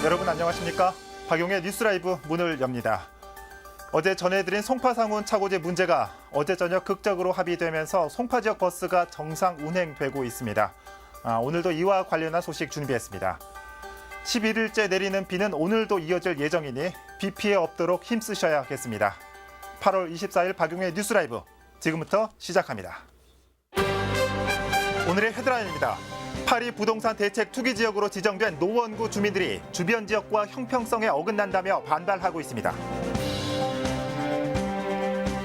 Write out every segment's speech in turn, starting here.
여러분 안녕하십니까? 박용의 뉴스라이브 문을 엽니다. 어제 전해드린 송파상훈 차고지 문제가 어제 저녁 극적으로 합의되면서 송파 지역 버스가 정상 운행되고 있습니다. 오늘도 이와 관련한 소식 준비했습니다. 11일째 내리는 비는 오늘도 이어질 예정이니 비 피해 없도록 힘쓰셔야겠습니다. 8월 24일 박용의 뉴스라이브 지금부터 시작합니다. 오늘의 헤드라인입니다. 파리 부동산 대책 투기 지역으로 지정된 노원구 주민들이 주변 지역과 형평성에 어긋난다며 반발하고 있습니다.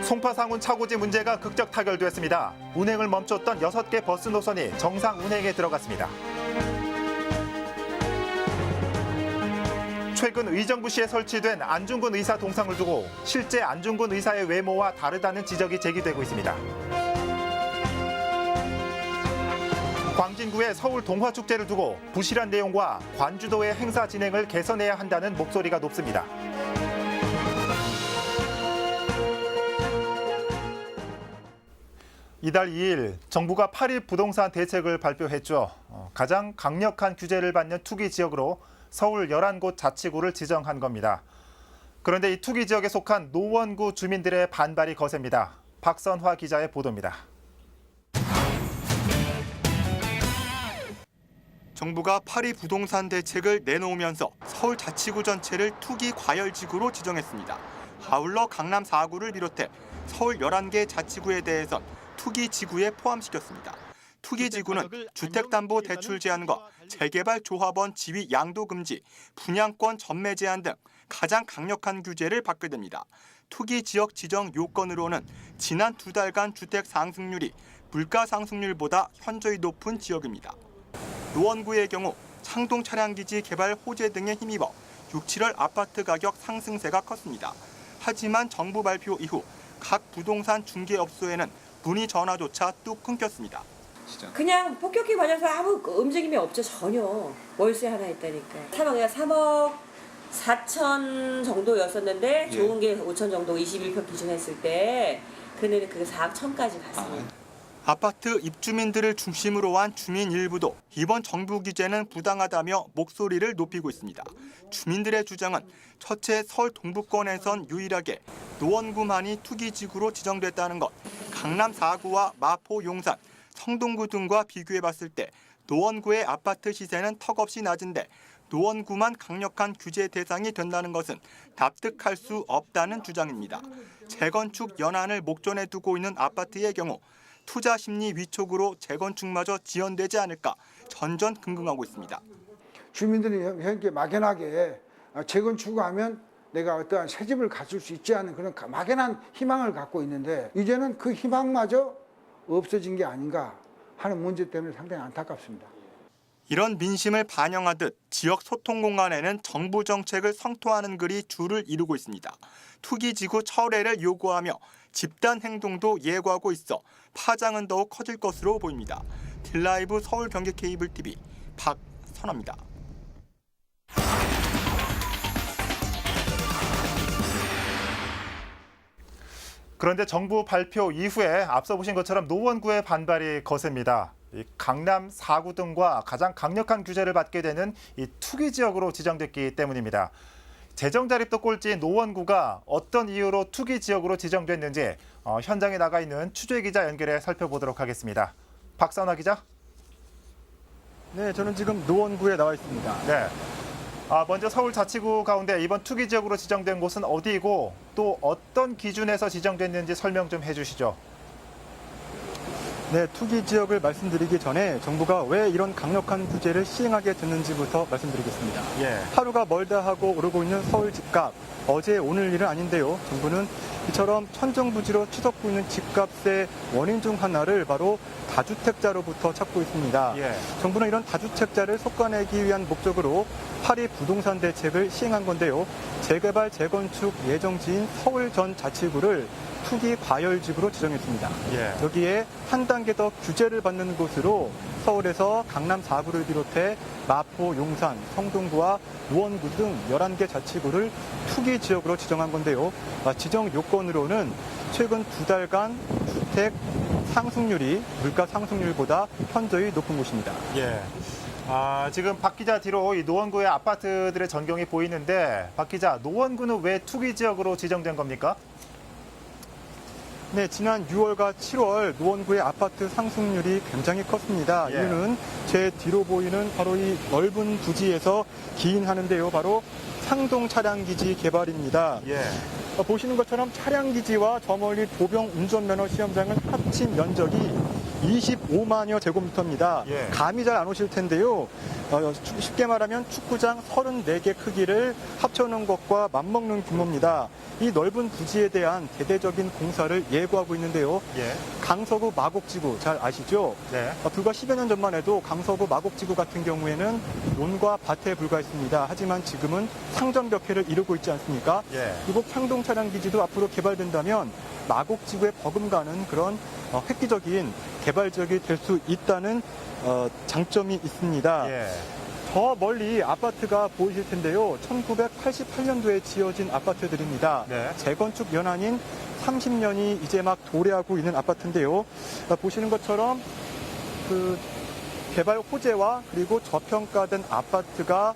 송파 상훈 차고지 문제가 극적 타결됐습니다. 운행을 멈췄던 6개 버스 노선이 정상 운행에 들어갔습니다. 최근 의정부시에 설치된 안중근 의사 동상을 두고 실제 안중근 의사의 외모와 다르다는 지적이 제기되고 있습니다. 광진구의 서울 동화축제를 두고 부실한 내용과 관주도의 행사 진행을 개선해야 한다는 목소리가 높습니다. 이달 2일 정부가 파리 부동산 대책을 발표했죠. 가장 강력한 규제를 받는 투기 지역으로 서울 11곳 자치구를 지정한 겁니다. 그런데 이 투기 지역에 속한 노원구 주민들의 반발이 거셉니다. 박선화 기자의 보도입니다. 정부가 파리 부동산 대책을 내놓으면서 서울 자치구 전체를 투기 과열지구로 지정했습니다. 아울러 강남 4구를 비롯해 서울 11개 자치구에 대해선 투기 지구에 포함시켰습니다. 투기 지구는 주택담보대출 제한과 재개발 조합원 지위 양도 금지, 분양권 전매 제한 등 가장 강력한 규제를 받게 됩니다. 투기 지역 지정 요건으로는 지난 2달간 주택 상승률이 물가 상승률보다 현저히 높은 지역입니다. 노원구의 경우 창동 차량기지 개발 호재 등에 힘입어 6, 7월 아파트 가격 상승세가 컸습니다. 하지만 정부 발표 이후 각 부동산 중개업소에는 문의 전화조차 뚝 끊겼습니다. 그냥 폭격기 관련해서 아무 움직임이 없죠. 전혀. 월세 하나 했다니까. 3억 4천 정도였었는데 좋은 게 5천 정도 21평 기준 했을 때 그는 그게 4억 1천까지 갔습니다. 아파트 입주민들을 중심으로 한 주민 일부도 이번 정부 규제는 부당하다며 목소리를 높이고 있습니다. 주민들의 주장은 첫째 서울 동부권에선 유일하게 노원구만이 투기지구로 지정됐다는 것, 강남 4구와 마포, 용산, 성동구 등과 비교해봤을 때 노원구의 아파트 시세는 턱없이 낮은데 노원구만 강력한 규제 대상이 된다는 것은 납득할 수 없다는 주장입니다. 재건축 연한을 목전에 두고 있는 아파트의 경우 투자 심리 위촉으로 재건축마저 지연되지 않을까 전전긍긍하고 있습니다. 주민들이 현재 막연하게 재건축하면 내가 어떠한 새 집을 갖출 수 있지 않은 그런 막연한 희망을 갖고 있는데 이제는 그 희망마저 없어진 게 아닌가 하는 문제 때문에 상당히 안타깝습니다. 이런 민심을 반영하듯 지역 소통 공간에는 정부 정책을 성토하는 글이 줄을 이루고 있습니다. 투기지구 철회를 요구하며 집단 행동도 예고하고 있어 파장은 더욱 커질 것으로 보입니다. 딜라이브 서울 경기 케이블 TV 박선화입니다. 그런데 정부 발표 이후에 앞서 보신 것처럼 노원구의 반발이 거셉니다. 이 강남 4구 등과 가장 강력한 규제를 받게 되는 이 투기 지역으로 지정됐기 때문입니다. 재정 자립도 꼴찌인 노원구가 어떤 이유로 투기 지역으로 지정됐는지 현장에 나가 있는 취재 기자 연결해 살펴보도록 하겠습니다. 박선화 기자. 네, 저는 지금 노원구에 나와 있습니다. 네. 먼저 서울 자치구 가운데 이번 투기 지역으로 지정된 곳은 어디이고 또 어떤 기준에서 지정됐는지 설명 좀 해주시죠. 네, 투기 지역을 말씀드리기 전에 정부가 왜 이런 강력한 규제를 시행하게 됐는지부터 말씀드리겠습니다. 예. 하루가 멀다 하고 오르고 있는 서울 집값. 어제 오늘 일은 아닌데요. 정부는 이처럼 천정부지로 치솟고 있는 집값의 원인 중 하나를 바로 다주택자로부터 찾고 있습니다. 예. 정부는 이런 다주택자를 솎아내기 위한 목적으로 파리 부동산 대책을 시행한 건데요. 재개발, 재건축 예정지인 서울 전 자치구를 투기 과열지구로 지정했습니다. 예. 여기에 한 단계 더 규제를 받는 곳으로 서울에서 강남 4구를 비롯해 마포, 용산, 성동구와 노원구 등 11개 자치구를 투기 지역으로 지정한 건데요. 지정 요건으로는 최근 2달간 주택 상승률이 물가 상승률보다 현저히 높은 곳입니다. 예. 지금 박 기자 뒤로 이 노원구의 아파트들의 전경이 보이는데 박 기자, 노원구는 왜 투기 지역으로 지정된 겁니까? 네, 지난 6월과 7월 노원구의 아파트 상승률이 굉장히 컸습니다. 예. 이유는 제 뒤로 보이는 바로 이 넓은 부지에서 기인하는데요. 바로 상동 차량기지 개발입니다. 예. 보시는 것처럼 차량기지와 저 멀리 도병 운전면허 시험장을 합친 면적이 25만여 제곱미터입니다. 예. 감이 잘 안 오실 텐데요. 쉽게 말하면 축구장 34개 크기를 합쳐놓은 것과 맞먹는 규모입니다. 이 넓은 부지에 대한 대대적인 공사를 예고하고 있는데요. 예. 강서구 마곡지구 잘 아시죠? 네. 불과 10여 년 전만 해도 강서구 마곡지구 같은 경우에는 논과 밭에 불과했습니다. 하지만 지금은 상점벽해를 이루고 있지 않습니까? 예. 이곳 향동 차량기지도 앞으로 개발된다면 마곡지구에 버금가는 그런 획기적인 개발 지역이 될 수 있다는 장점이 있습니다. 예. 저 멀리 아파트가 보이실 텐데요. 1988년도에 지어진 아파트들입니다. 네. 재건축 연한인 30년이 이제 막 도래하고 있는 아파트인데요. 보시는 것처럼 그 개발 호재와 그리고 저평가된 아파트가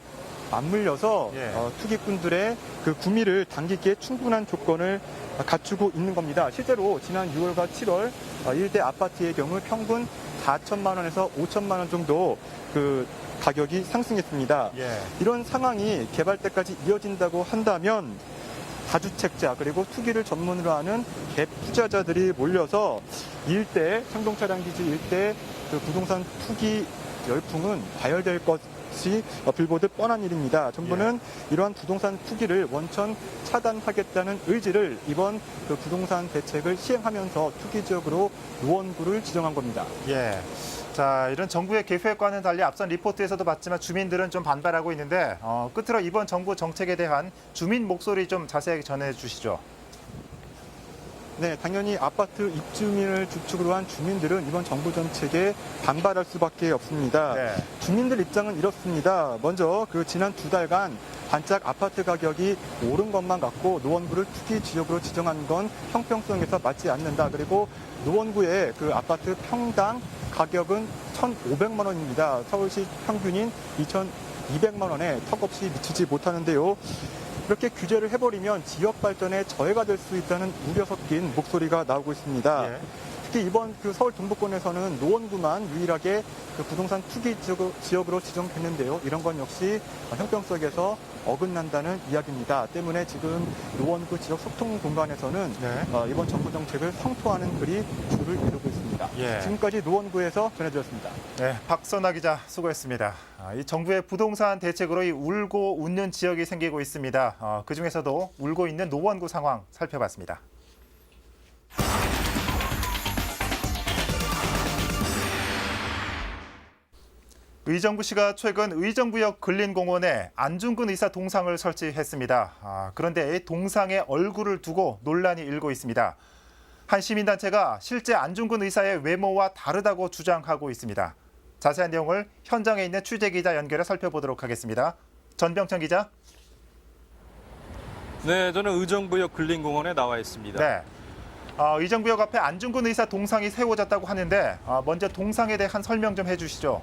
맞물려서 예. 투기꾼들의 그 구미를 당기기에 충분한 조건을 갖추고 있는 겁니다. 실제로 지난 6월과 7월 일대 아파트의 경우 평균 4천만 원에서 5천만 원 정도 그 가격이 상승했습니다. 예. 이런 상황이 개발 때까지 이어진다고 한다면 다주택자 그리고 투기를 전문으로 하는 갭 투자자들이 몰려서 일대 상동차량기지 일대 그 부동산 투기 열풍은 과열될 것이 불보듯 뻔한 일입니다. 정부는 이러한 부동산 투기를 원천 차단하겠다는 의지를 이번 그 부동산 대책을 시행하면서 투기 지역으로 노원구를 지정한 겁니다. 예. 자, 이런 정부의 계획과는 달리 앞선 리포트에서도 봤지만 주민들은 좀 반발하고 있는데 끝으로 이번 정부 정책에 대한 주민 목소리 좀 자세하게 전해 주시죠. 네, 당연히 아파트 입주민을 주축으로 한 주민들은 이번 정부 정책에 반발할 수밖에 없습니다. 네. 주민들 입장은 이렇습니다. 먼저 그 지난 2달간 반짝 아파트 가격이 오른 것만 갖고 노원구를 투기 지역으로 지정한 건 형평성에서 맞지 않는다. 그리고 노원구의 그 아파트 평당 가격은 1,500만 원입니다. 서울시 평균인 2,200만 원에 턱없이 미치지 못하는데요. 이렇게 규제를 해버리면 지역 발전에 저해가 될 수 있다는 우려 섞인 목소리가 나오고 있습니다. 예. 특히 이번 그 서울 동부권에서는 노원구만 유일하게 그 부동산 투기 지역으로 지정됐는데요. 이런 건 역시 형평성에서 어긋난다는 이야기입니다. 때문에 지금 노원구 지역 소통 공간에서는 네. 이번 정부 정책을 성토하는 글이 줄을 이루고 있습니다. 예. 지금까지 노원구에서 전해드렸습니다. 네, 박선아 기자 수고했습니다. 이 정부의 부동산 대책으로 이 울고 웃는 지역이 생기고 있습니다. 그중에서도 울고 있는 노원구 상황 살펴봤습니다. 의정부시가 최근 의정부역 근린공원에 안중근 의사 동상을 설치했습니다. 그런데 이 동상에 얼굴을 두고 논란이 일고 있습니다. 한 시민단체가 실제 안중근 의사의 외모와 다르다고 주장하고 있습니다. 자세한 내용을 현장에 있는 취재기자 연결해 살펴보도록 하겠습니다. 전병천 기자. 네, 저는 의정부역 근린공원에 나와 있습니다. 네. 의정부역 앞에 안중근 의사 동상이 세워졌다고 하는데 먼저 동상에 대한 설명 좀 해주시죠.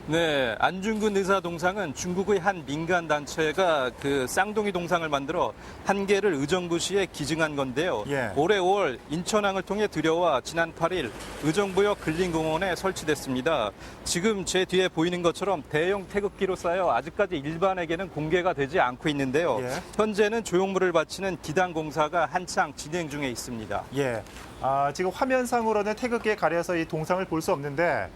네, 안중근 의사 동상은 중국의 한 민간 단체가 그 쌍둥이 동상을 만들어 한 개를 의정부시에 기증한 건데요. 예. 올해 5월 인천항을 통해 들여와 지난 8일 의정부역 근린공원에 설치됐습니다. 지금 제 뒤에 보이는 것처럼 대형 태극기로 쌓여 아직까지 일반에게는 공개가 되지 않고 있는데요. 예. 현재는 조형물을 바치는 기당 공사가 한창 진행 중에 있습니다. 예. 지금 화면상으로는 태극기에 가려서 이 동상을 볼 수 없는데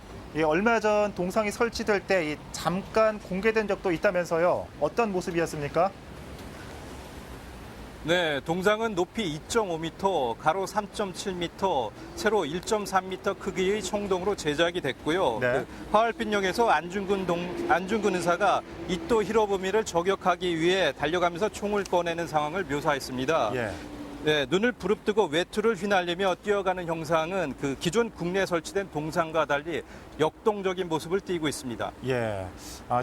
얼마 전 동상이 설치될 때 잠깐 공개된 적도 있다면서요. 어떤 모습이었습니까? 네, 동상은 높이 2.5m, 가로 3.7m, 세로 1.3m 크기의 청동으로 제작이 됐고요. 네. 그 화얼빈역에서 안중근 의사가 이토 히로부미를 저격하기 위해 달려가면서 총을 꺼내는 상황을 묘사했습니다. 예. 네, 눈을 부릅뜨고 외투를 휘날리며 뛰어가는 형상은 그 기존 국내에 설치된 동상과 달리 역동적인 모습을 띠고 있습니다. 예.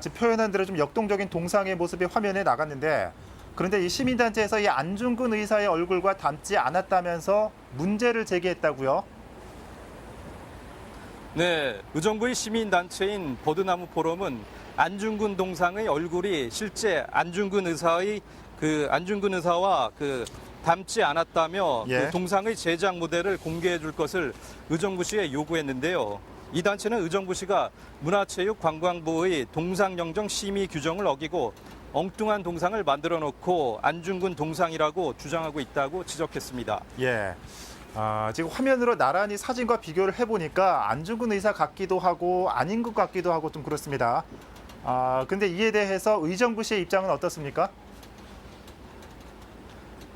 지금 표현한 대로 좀 역동적인 동상의 모습이 화면에 나갔는데 그런데 이 시민단체에서 이 안중근 의사의 얼굴과 닮지 않았다면서 문제를 제기했다고요? 네, 의정부의 시민단체인 버드나무 포럼은 안중근 동상의 얼굴이 실제 안중근 의사와 닮지 않았다며 예. 그 동상의 제작 모델을 공개해 줄 것을 의정부시에 요구했는데요. 이 단체는 의정부시가 문화체육관광부의 동상영정 심의 규정을 어기고 엉뚱한 동상을 만들어 놓고 안중근 동상이라고 주장하고 있다고 지적했습니다. 예. 지금 화면으로 나란히 사진과 비교를 해보니까 안중근 의사 같기도 하고 아닌 것 같기도 하고 좀 그렇습니다. 근데 이에 대해서 의정부시의 입장은 어떻습니까?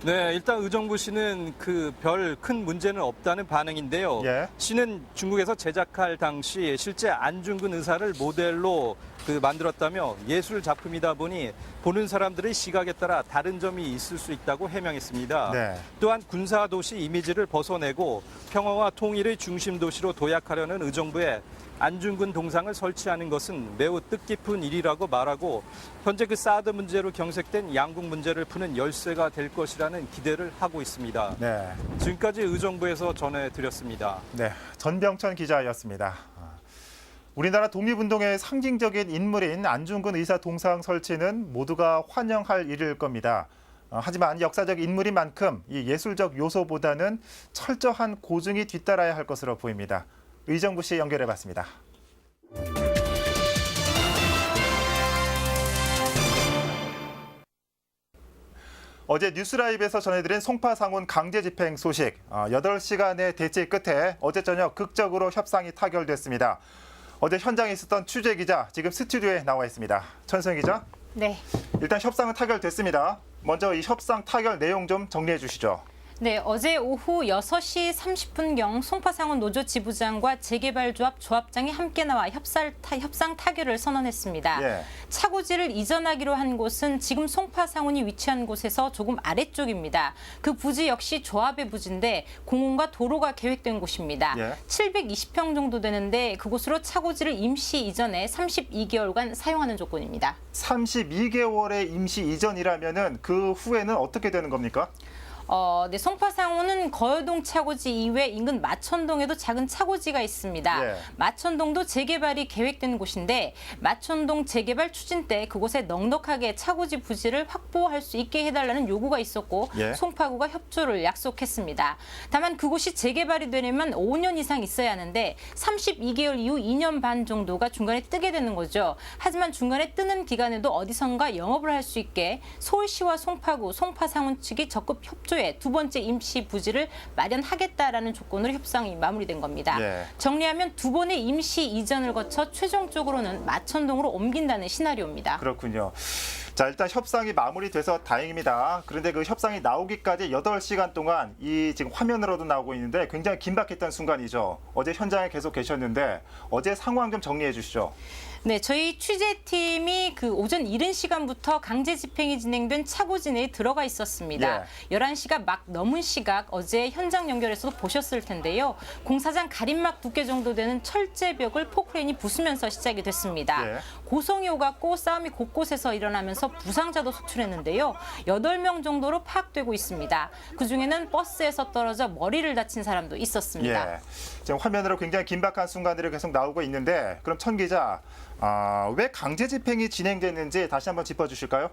네, 일단 의정부시는 별 큰 문제는 없다는 반응인데요. 예. 시는 중국에서 제작할 당시 실제 안중근 의사를 모델로 만들었다며 예술 작품이다 보니 보는 사람들의 시각에 따라 다른 점이 있을 수 있다고 해명했습니다. 네. 또한 군사도시 이미지를 벗어내고 평화와 통일의 중심 도시로 도약하려는 의정부에 안중근 동상을 설치하는 것은 매우 뜻깊은 일이라고 말하고 현재 사드 문제로 경색된 양국 문제를 푸는 열쇠가 될 것이라는 기대를 하고 있습니다. 네. 지금까지 의정부에서 전해드렸습니다. 네. 전병천 기자였습니다. 우리나라 독립운동의 상징적인 인물인 안중근 의사 동상 설치는 모두가 환영할 일일 겁니다. 하지만 역사적 인물인 만큼 이 예술적 요소보다는 철저한 고증이 뒤따라야 할 것으로 보입니다. 의정부시 연결해봤습니다. 어제 뉴스라이브에서 전해드린 송파상훈 강제집행 소식, 8시간의 대치 끝에 어제 저녁 극적으로 협상이 타결됐습니다. 어제 현장에 있었던 취재기자 지금 스튜디오에 나와 있습니다. 천수영 기자. 네. 일단 협상은 타결됐습니다. 먼저 이 협상 타결 내용 좀 정리해 주시죠. 네, 어제 오후 6시 30분경 송파상훈 노조 지부장과 재개발조합 조합장이 함께 나와 협상 타결을 선언했습니다. 예. 차고지를 이전하기로 한 곳은 지금 송파상훈이 위치한 곳에서 조금 아래쪽입니다. 그 부지 역시 조합의 부지인데 공원과 도로가 계획된 곳입니다. 예. 720평 정도 되는데 그곳으로 차고지를 임시 이전해 32개월간 사용하는 조건입니다. 32개월의 임시 이전이라면은 그 후에는 어떻게 되는 겁니까? 네, 송파상훈은 거여동 차고지 이외 인근 마천동에도 작은 차고지가 있습니다. 예. 마천동도 재개발이 계획된 곳인데 마천동 재개발 추진 때 그곳에 넉넉하게 차고지 부지를 확보할 수 있게 해달라는 요구가 있었고 예. 송파구가 협조를 약속했습니다. 다만 그곳이 재개발이 되려면 5년 이상 있어야 하는데 32개월 이후 2년 반 정도가 중간에 뜨게 되는 거죠. 하지만 중간에 뜨는 기간에도 어디선가 영업을 할 수 있게 서울시와 송파구, 송파상훈 측이 적극 협조에 두 번째 임시 부지를 마련하겠다라는 조건으로 협상이 마무리된 겁니다. 예. 정리하면 두 번의 임시 이전을 거쳐 최종적으로는 마천동으로 옮긴다는 시나리오입니다. 그렇군요. 자, 일단 협상이 마무리돼서 다행입니다. 그런데 그 협상이 나오기까지 8시간 동안 이 지금 화면으로도 나오고 있는데 굉장히 긴박했던 순간이죠. 어제 현장에 계속 계셨는데 어제 상황 좀 정리해 주시죠. 네, 저희 취재팀이 그 오전 이른 시간부터 강제 집행이 진행된 차고지 내에 들어가 있었습니다. 11시가 막 넘은 시각 어제 현장 연결해서도 보셨을 텐데요. 공사장 가림막 두께 정도 되는 철제벽을 포크레인이 부수면서 시작이 됐습니다. 예. 고성이 오갔고 싸움이 곳곳에서 일어나면서 부상자도 속출했는데요. 8명 정도로 파악되고 있습니다. 그중에는 버스에서 떨어져 머리를 다친 사람도 있었습니다. 예. 지금 화면으로 굉장히 긴박한 순간들이 계속 나오고 있는데 그럼 천 기자, 왜 강제 집행이 진행됐는지 다시 한번 짚어주실까요?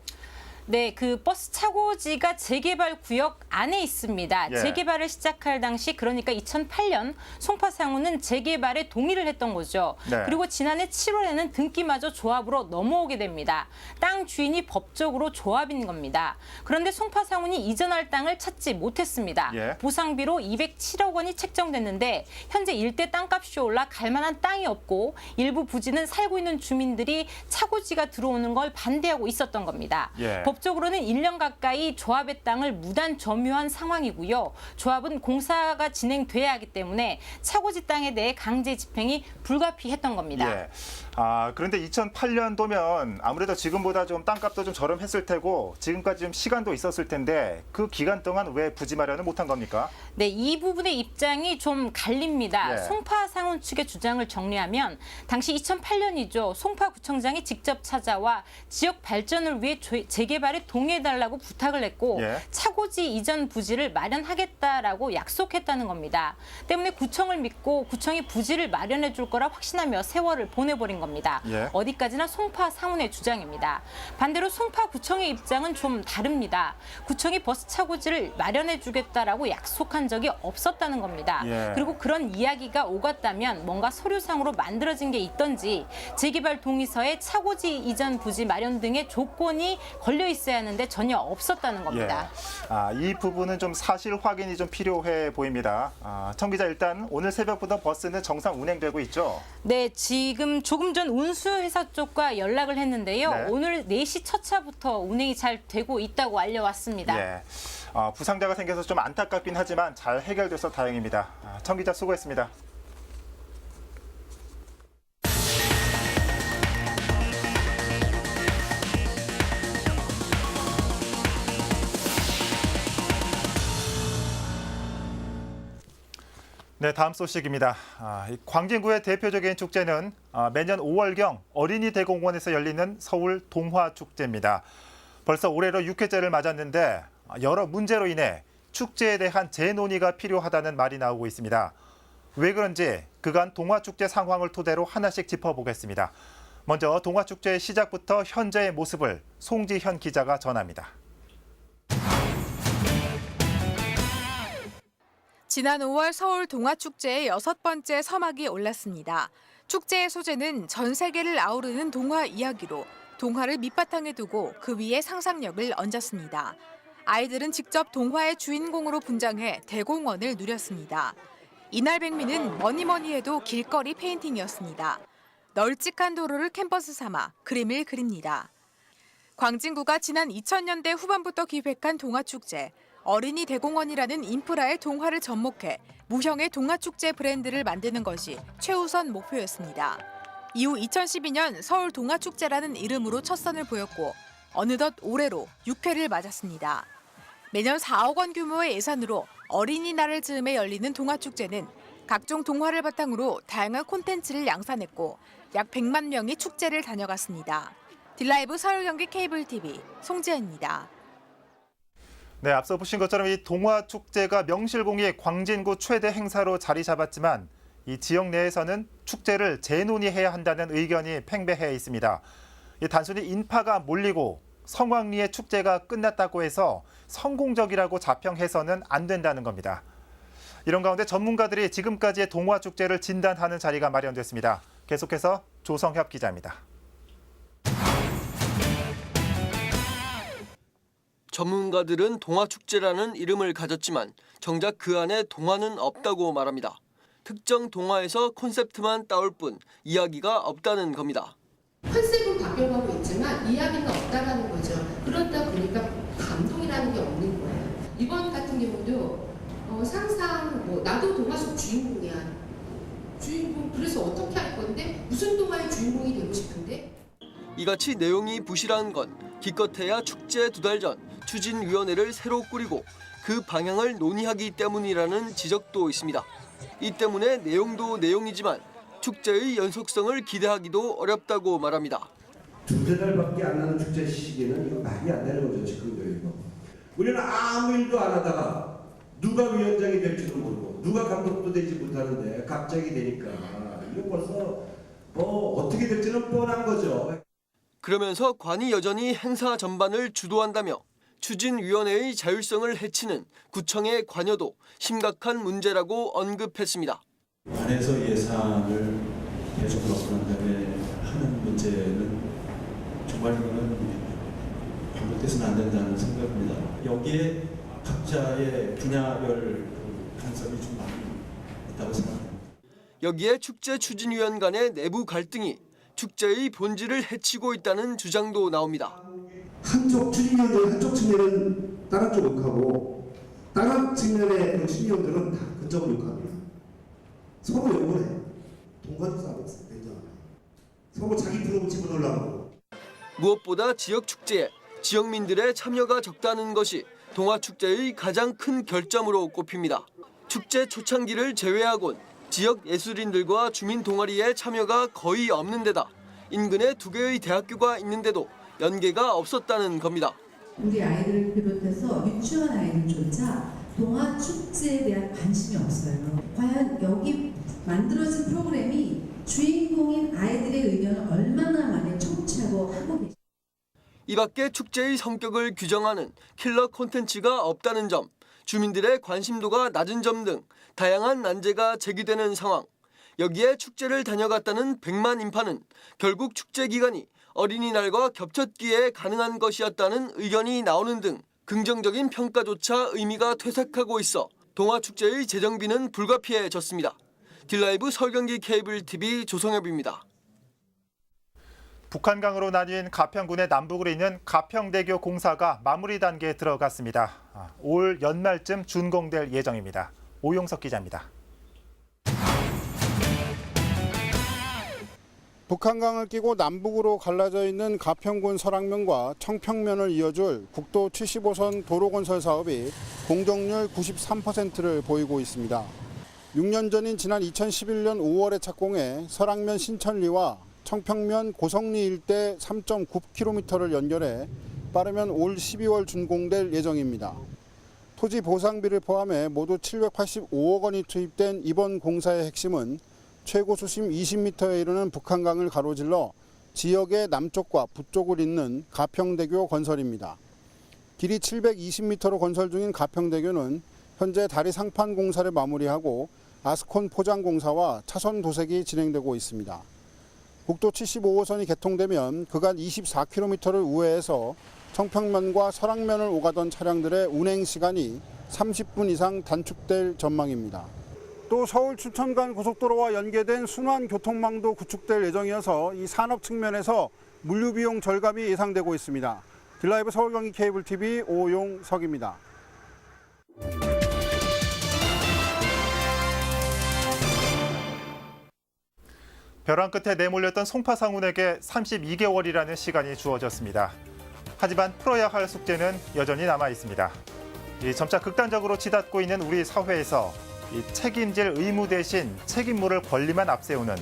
네, 그 버스 차고지가 재개발 구역 안에 있습니다. 예. 재개발을 시작할 당시 그러니까 2008년 송파상훈은 재개발에 동의를 했던 거죠. 네. 그리고 지난해 7월에는 등기마저 조합으로 넘어오게 됩니다. 땅 주인이 법적으로 조합인 겁니다. 그런데 송파상훈이 이전할 땅을 찾지 못했습니다. 예. 보상비로 207억 원이 책정됐는데 현재 일대 땅값이 올라 갈 만한 땅이 없고 일부 부지는 살고 있는 주민들이 차고지가 들어오는 걸 반대하고 있었던 겁니다. 예. 법적으로는 1년 가까이 조합의 땅을 무단 점유한 상황이고요. 조합은 공사가 진행돼야 하기 때문에 차고지 땅에 대해 강제 집행이 불가피했던 겁니다. 예. 그런데 2008년도면 아무래도 지금보다 좀 땅값도 좀 저렴했을 테고 지금까지 좀 시간도 있었을 텐데 그 기간 동안 왜 부지 마련을 못한 겁니까? 네, 이 부분의 입장이 좀 갈립니다. 예. 송파상훈 측의 주장을 정리하면 당시 2008년이죠. 송파구청장이 직접 찾아와 지역 발전을 위해 재개발 재개발에 동의해달라고 부탁을 했고 예. 차고지 이전 부지를 마련하겠다라고 약속했다는 겁니다. 때문에 구청을 믿고 구청이 부지를 마련해 줄 거라 확신하며 세월을 보내버린 겁니다. 예. 어디까지나 송파 상훈의 주장입니다. 반대로 송파구청의 입장은 좀 다릅니다. 구청이 버스 차고지를 마련해 주겠다라고 약속한 적이 없었다는 겁니다. 예. 그리고 그런 이야기가 오갔다면 뭔가 서류상으로 만들어진 게 있던지 재개발 동의서에 차고지 이전 부지 마련 등의 조건이 걸려 있어야 하는데 전혀 없었다는 겁니다. 이 부분은 좀 사실 확인이 좀 필요해 보입니다. 청 기자, 일단 오늘 새벽부터 버스는 정상 운행되고 있죠? 네, 지금 조금 전 운수회사 쪽과 연락을 했는데요. 네. 오늘 4시 첫 차부터 운행이 잘 되고 있다고 알려왔습니다. 예. 부상자가 생겨서 좀 안타깝긴 하지만 잘 해결돼서 다행입니다. 청 기자 수고했습니다. 네, 다음 소식입니다. 이 광진구의 대표적인 축제는 매년 5월경 어린이 대공원에서 열리는 서울 동화축제입니다. 벌써 올해로 6회째를 맞았는데 여러 문제로 인해 축제에 대한 재논의가 필요하다는 말이 나오고 있습니다. 왜 그런지 그간 동화축제 상황을 토대로 하나씩 짚어보겠습니다. 먼저 동화축제의 시작부터 현재의 모습을 송지현 기자가 전합니다. 지난 5월 서울 동화축제의 6번째 서막이 올랐습니다. 축제의 소재는 전 세계를 아우르는 동화 이야기로 동화를 밑바탕에 두고 그 위에 상상력을 얹었습니다. 아이들은 직접 동화의 주인공으로 분장해 대공원을 누렸습니다. 이날 백미는 뭐니 해도 길거리 페인팅이었습니다. 널찍한 도로를 캔버스 삼아 그림을 그립니다. 광진구가 지난 2000년대 후반부터 기획한 동화축제. 어린이 대공원이라는 인프라의 동화를 접목해 무형의 동화축제 브랜드를 만드는 것이 최우선 목표였습니다. 이후 2012년 서울 동화축제라는 이름으로 첫 선을 보였고 어느덧 올해로 6회를 맞았습니다. 매년 4억 원 규모의 예산으로 어린이날을 즈음에 열리는 동화축제는 각종 동화를 바탕으로 다양한 콘텐츠를 양산했고 약 100만 명이 축제를 다녀갔습니다. 딜라이브 서울 경기 케이블 TV 송지현입니다. 네, 앞서 보신 것처럼 이 동화축제가 명실공히 광진구 최대 행사로 자리 잡았지만 이 지역 내에서는 축제를 재논의해야 한다는 의견이 팽배해 있습니다. 단순히 인파가 몰리고 성황리의 축제가 끝났다고 해서 성공적이라고 자평해서는 안 된다는 겁니다. 이런 가운데 전문가들이 지금까지의 동화축제를 진단하는 자리가 마련됐습니다. 계속해서 조성협 기자입니다. 전문가들은 동화축제라는 이름을 가졌지만 정작 그 안에 동화는 없다고 말합니다. 특정 동화에서 콘셉트만 따올 뿐 이야기가 없다는 겁니다. 컨셉은 바뀌어가고 있지만 이야기는 없다라는 거죠. 그러다 보니까 감동이라는 게 없는 거예요. 이번 같은 경우도 상상 나도 동화 속 주인공이야. 주인공 그래서 어떻게 할 건데 무슨 동화의 주인공이 되고 싶은데? 이같이 내용이 부실한 건 기껏해야 축제 2달 전 추진위원회를 새로 꾸리고 그 방향을 논의하기 때문이라는 지적도 있습니다. 이 때문에 내용도 내용이지만 축제의 연속성을 기대하기도 어렵다고 말합니다. 2-3달밖에 안 나는 축제 시기에는 이거 말이 안 되는 거죠, 지금. 우리는 아무 일도 안 하다가 누가 위원장이 될지도 모르고 누가 감독도 되지 못하는데 갑자기 되니까 이거 벌써 어떻게 될지는 뻔한 거죠. 그러면서 관이 여전히 행사 전반을 주도한다며 추진위원회의 자율성을 해치는 구청의 관여도 심각한 문제라고 언급했습니다. 관에서 예산을 계속 넣고 난 다음에 하는 문제는 정말 이거는 반복돼서는 안 된다는 생각입니다. 여기에 각자의 분야별 간섭이 좀 많이 있다고 생각합니다. 여기에 축제 추진위원 간의 내부 갈등이 축제의 본질을 해치고 있다는 주장도 나옵니다. 한쪽 추진위원들 한쪽 측면은 다른 쪽 욕하고 다른 측면의 그 추진위원들은 다 그쪽을 욕합니다. 서로 욕을 해. 동관도 싸움이 굉장하네. 서로 자기 프로그램 집어넣으려고. 무엇보다 지역 축제에 지역민들의 참여가 적다는 것이 동화축제의 가장 큰 결점으로 꼽힙니다. 축제 초창기를 제외하곤 지역 예술인들과 주민 동아리의 참여가 거의 없는 데다 인근에 2개의 대학교가 있는데도 연계가 없었다는 겁니다. 우리 아이들을 비롯해서 유치원 아이들조차 동화 축제에 대한 관심이 없어요. 과연 여기 만들어진 프로그램이 주인공인 아이들의 의견을 얼마나 많이 청취하고 하고 계신지. 이 밖에 축제의 성격을 규정하는 킬러 콘텐츠가 없다는 점, 주민들의 관심도가 낮은 점 등 다양한 난제가 제기되는 상황. 여기에 축제를 다녀갔다는 100만 인파는 결국 축제 기간이 어린이날과 겹쳤기에 가능한 것이었다는 의견이 나오는 등 긍정적인 평가조차 의미가 퇴색하고 있어 동화축제의 재정비는 불가피해졌습니다. 딜라이브 서울경기 케이블 TV 조성엽입니다. 북한강으로 나뉜 가평군의 남북으로 있는 가평대교 공사가 마무리 단계에 들어갔습니다. 올 연말쯤 준공될 예정입니다. 오용석 기자입니다. 북한강을 끼고 남북으로 갈라져 있는 가평군 설악면과 청평면을 이어줄 국도 75선 도로 건설 사업이 공정률 93%를 보이고 있습니다. 6년 전인 지난 2011년 5월에 착공해 설악면 신천리와 청평면 고성리 일대 3.9km를 연결해 빠르면 올 12월 준공될 예정입니다. 토지 보상비를 포함해 모두 785억 원이 투입된 이번 공사의 핵심은 최고 수심 20m에 이르는 북한강을 가로질러 지역의 남쪽과 북쪽을 잇는 가평대교 건설입니다. 길이 720m로 건설 중인 가평대교는 현재 다리 상판 공사를 마무리하고 아스콘 포장 공사와 차선 도색이 진행되고 있습니다. 국도 75호선이 개통되면 그간 24km를 우회해서 청평면과 설악면을 오가던 차량들의 운행 시간이 30분 이상 단축될 전망입니다. 또 서울 춘천 간 고속도로와 연계된 순환 교통망도 구축될 예정이어서 이 산업 측면에서 물류 비용 절감이 예상되고 있습니다. 딜라이브 서울경기 케이블 TV 오용석입니다. 벼랑 끝에 내몰렸던 송파상훈에게 32개월이라는 시간이 주어졌습니다. 하지만 풀어야 할 숙제는 여전히 남아 있습니다. 점차 극단적으로 치닫고 있는 우리 사회에서 책임질 의무 대신 책임물을 권리만 앞세우는,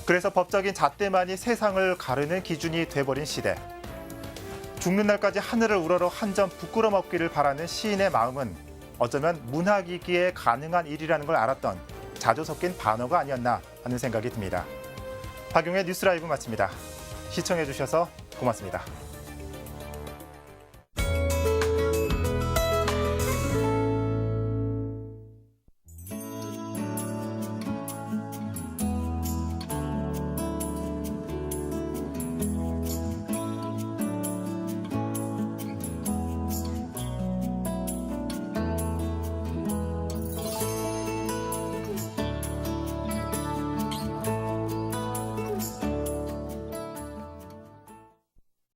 그래서 법적인 잣대만이 세상을 가르는 기준이 돼버린 시대. 죽는 날까지 하늘을 우러러 한 점 부끄러먹기를 바라는 시인의 마음은 어쩌면 문학이기에 가능한 일이라는 걸 알았던 자주 섞인 반어가 아니었나 하는 생각이 듭니다. 박용의 뉴스 라이브 마칩니다. 시청해주셔서 고맙습니다.